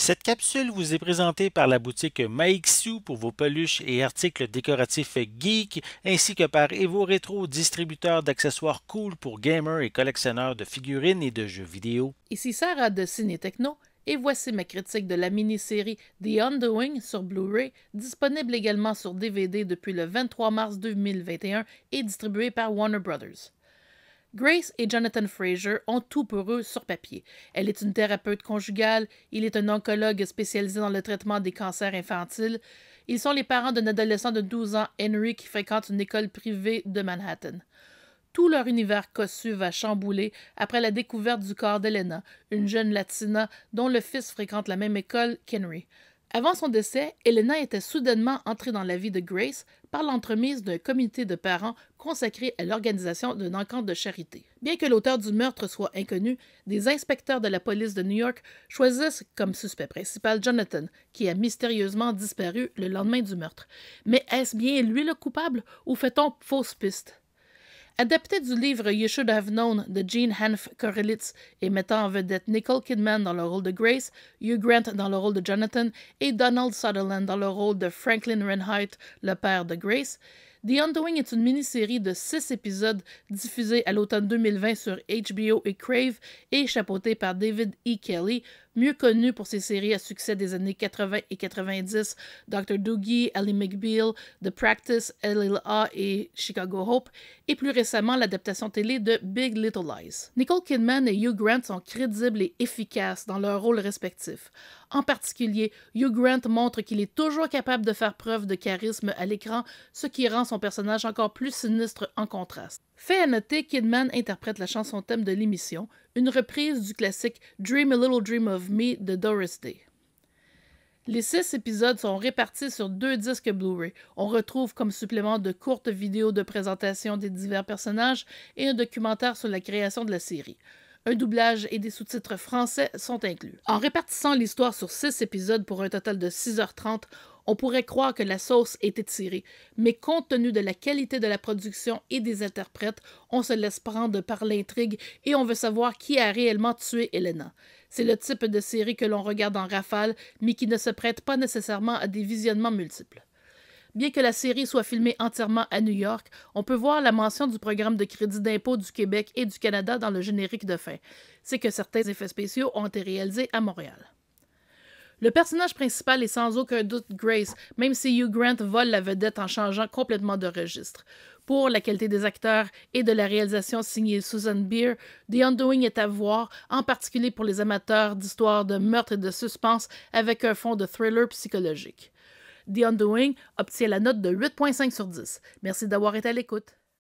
Cette capsule vous est présentée par la boutique Maixu pour vos peluches et articles décoratifs geek, ainsi que par Evo Retro, distributeur d'accessoires cool pour gamers et collectionneurs de figurines et de jeux vidéo. Ici Sarah de Ciné Techno, et voici ma critique de la mini-série The Undoing sur Blu-ray, disponible également sur DVD depuis le 23 mars 2021 et distribuée par Warner Brothers. Grace et Jonathan Fraser ont tout pour eux sur papier. Elle est une thérapeute conjugale, il est un oncologue spécialisé dans le traitement des cancers infantiles. Ils sont les parents d'un adolescent de 12 ans, Henry, qui fréquente une école privée de Manhattan. Tout leur univers cossu va chambouler après la découverte du corps d'Elena, une jeune latina dont le fils fréquente la même école qu'Henry. Avant son décès, Elena était soudainement entrée dans la vie de Grace par l'entremise d'un comité de parents consacré à l'organisation d'un encamp de charité. Bien que l'auteur du meurtre soit inconnu, des inspecteurs de la police de New York choisissent comme suspect principal Jonathan, qui a mystérieusement disparu le lendemain du meurtre. Mais est-ce bien lui le coupable ou fait-on fausse piste? Adapté du livre You Should Have Known de Jean Hanff Korelitz et mettant en vedette Nicole Kidman dans le rôle de Grace, Hugh Grant dans le rôle de Jonathan et Donald Sutherland dans le rôle de Franklin Reinhardt, le père de Grace, The Undoing est une mini-série de 6 épisodes diffusée à l'automne 2020 sur HBO et Crave et chapeautée par David E. Kelly, mieux connu pour ses séries à succès des années 80 et 90, Dr. Doogie, Ally McBeal, The Practice, LLA et Chicago Hope, et plus récemment l'adaptation télé de Big Little Lies. Nicole Kidman et Hugh Grant sont crédibles et efficaces dans leurs rôles respectifs. En particulier, Hugh Grant montre qu'il est toujours capable de faire preuve de charisme à l'écran, ce qui rend son personnage encore plus sinistre en contraste. Fait à noter, Kidman interprète la chanson thème de l'émission, une reprise du classique Dream a Little Dream of Me de Doris Day. Les 6 épisodes sont répartis sur 2 disques Blu-ray. On retrouve comme supplément de courtes vidéos de présentation des divers personnages et un documentaire sur la création de la série. Un doublage et des sous-titres français sont inclus. En répartissant l'histoire sur 6 épisodes pour un total de 6h30, on pourrait croire que la sauce est étirée, mais compte tenu de la qualité de la production et des interprètes, on se laisse prendre par l'intrigue et on veut savoir qui a réellement tué Elena. C'est le type de série que l'on regarde en rafale, mais qui ne se prête pas nécessairement à des visionnements multiples. Bien que la série soit filmée entièrement à New York, on peut voir la mention du programme de crédit d'impôt du Québec et du Canada dans le générique de fin. C'est que certains effets spéciaux ont été réalisés à Montréal. Le personnage principal est sans aucun doute Grace, même si Hugh Grant vole la vedette en changeant complètement de registre. Pour la qualité des acteurs et de la réalisation signée Susan Beer, The Undoing est à voir, en particulier pour les amateurs d'histoires de meurtre et de suspense avec un fond de thriller psychologique. The Undoing obtient la note de 8.5 sur 10. Merci d'avoir été à l'écoute.